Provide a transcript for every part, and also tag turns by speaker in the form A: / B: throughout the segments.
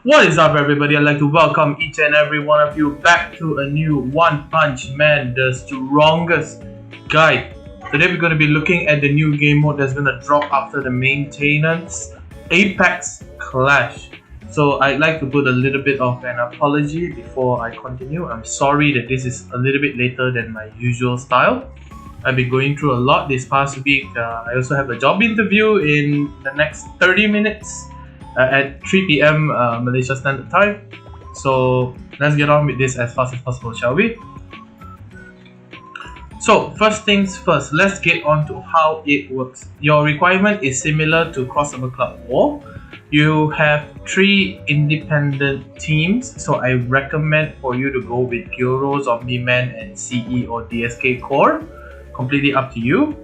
A: What is up, everybody? I'd like to welcome each and every one of you back to a new One Punch Man, the strongest guide. Today we're going to be looking at the new game mode that's going to drop after the maintenance, Apex Clash. So I'd like to put a little bit of an apology before I continue. I'm sorry that this is a little bit later than my usual style. I've been going through a lot this past week. I also have a job interview in the next 30 minutes. At 3 p.m. Malaysia Standard Time. So let's get on with this as fast as possible, shall we? So first things first, let's get on to how it works. Your requirement is similar to Crossover Club War. You have 3 independent teams, so I recommend for you to go with Gyoro, Zombie Man, and CE or DSK Core. Completely up to you.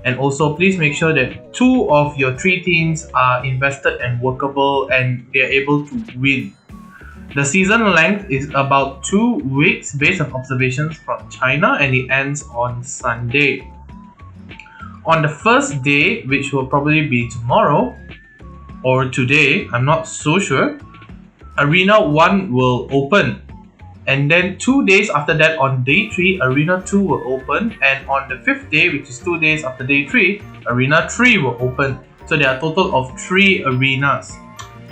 A: And also please make sure that 2 of your 3 teams are invested and workable and they are able to win. The season length is about 2 weeks based on observations from China, and it ends on Sunday. On the first day, which will probably be tomorrow or today, I'm not so sure, Arena 1 will open. And then 2 days after that, on day 3, Arena 2 will open, and on the 5th day, which is 2 days after day 3, Arena 3 will open. So there are a total of 3 arenas,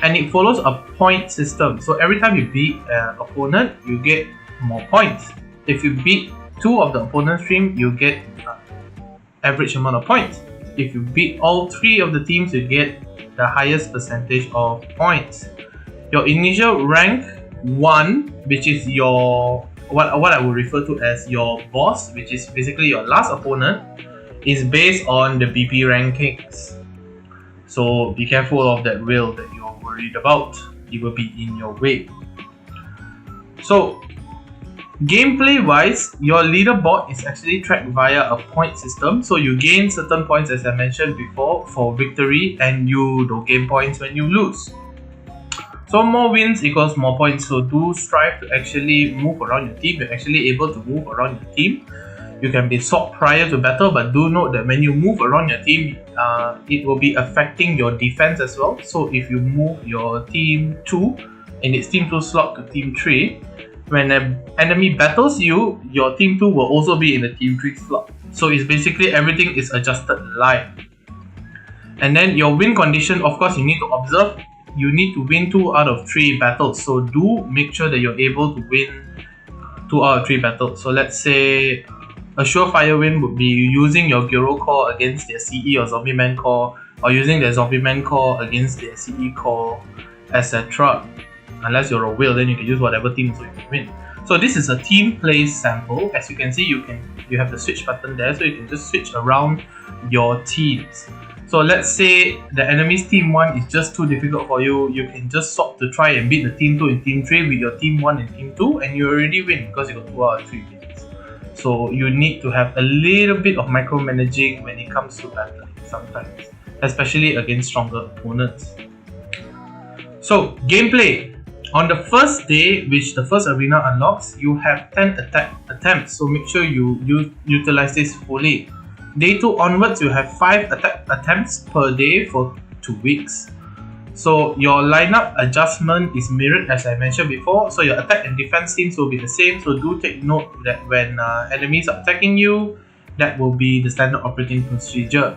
A: and it follows a point system. So every time you beat an opponent, you get more points. If you beat 2 of the opponent's team, you get average amount of points. If you beat all 3 of the teams, you get the highest percentage of points. Your initial rank 1, which is your what I would refer to as your boss, which is basically your last opponent, is based on the BP rankings. So be careful of that whale that you're worried about. It will be in your way. So gameplay wise, your leaderboard is actually tracked via a point system. So you gain certain points, as I mentioned before, for victory, and you don't gain points when you lose. So more wins equals more points, so do strive to actually move around your team. You're actually able to move around your team. You can be swapped prior to battle, but do note that when you move around your team, it will be affecting your defense as well. So if you move your team 2 in its team 2 slot to team 3, when an enemy battles you, your team 2 will also be in the team 3 slot. So it's basically everything is adjusted live. And then your win condition, of course, you need to observe. You need to win 2 out of 3 battles, so do make sure that you're able to win 2 out of 3 battles. So let's say a surefire win would be using your Gyoro core against their CE or Zombie Man core, or using their Zombie Man core against their CE core, etc. Unless you're a whale, then you can use whatever team so you can win. So this is a team play sample. As you can see, you have the switch button there, so you can just switch around your teams. So let's say the enemy's team 1 is just too difficult for you, you can just swap to try and beat the team 2 and team 3 with your team 1 and team 2, and you already win because you got 2 out of 3 wins. So you need to have a little bit of micromanaging when it comes to battling sometimes, especially against stronger opponents. So gameplay. On the first day, which the first arena unlocks, you have 10 attack attempts, so make sure you utilize this fully. Day 2 onwards, you have 5 attack attempts per day for 2 weeks. So your lineup adjustment is mirrored as I mentioned before. So your attack and defense teams will be the same. So do take note that when enemies are attacking you, that will be the standard operating procedure.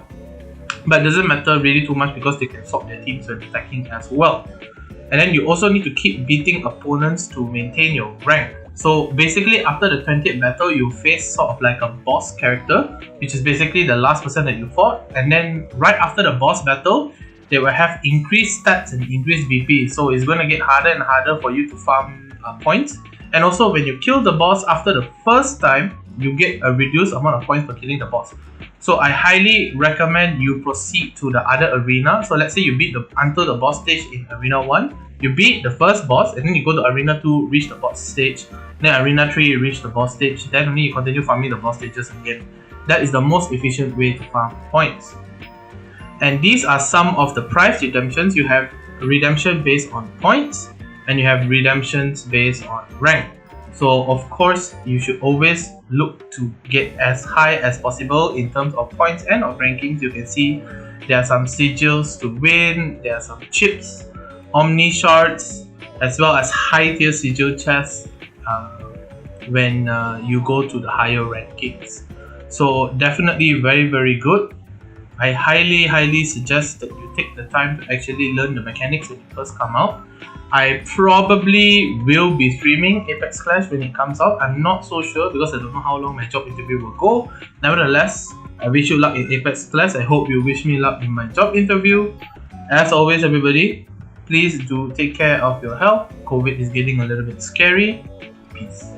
A: But it doesn't matter really too much because they can swap their teams when attacking as well. And then you also need to keep beating opponents to maintain your rank. So basically after the 20th battle, you face sort of like a boss character, which is basically the last person that you fought, and then right after the boss battle, they will have increased stats and increased BP, so it's going to get harder and harder for you to farm points. And also when you kill the boss after the first time, you get a reduced amount of points for killing the boss. So I highly recommend you proceed to the other arena. So let's say you beat until the boss stage in Arena 1, you beat the first boss, and then you go to Arena 2, reach the boss stage, then Arena 3, you reach the boss stage, then only you continue farming the boss stages again. That is the most efficient way to farm points. And these are some of the prize redemptions. You have redemption based on points, and you have redemptions based on rank. So of course, you should always look to get as high as possible in terms of points and of rankings. You can see there are some sigils to win, there are some chips, omni shards, as well as high tier sigil chests when you go to the higher rankings. So definitely very, very good. I highly suggest that you take the time to actually learn the mechanics when it first come out. I probably will be streaming Apex Clash when it comes out. I'm not so sure because I don't know how long my job interview will go. Nevertheless, I wish you luck in Apex Clash. I hope you wish me luck in my job interview. As always, everybody, please do take care of your health. COVID is getting a little bit scary. Peace.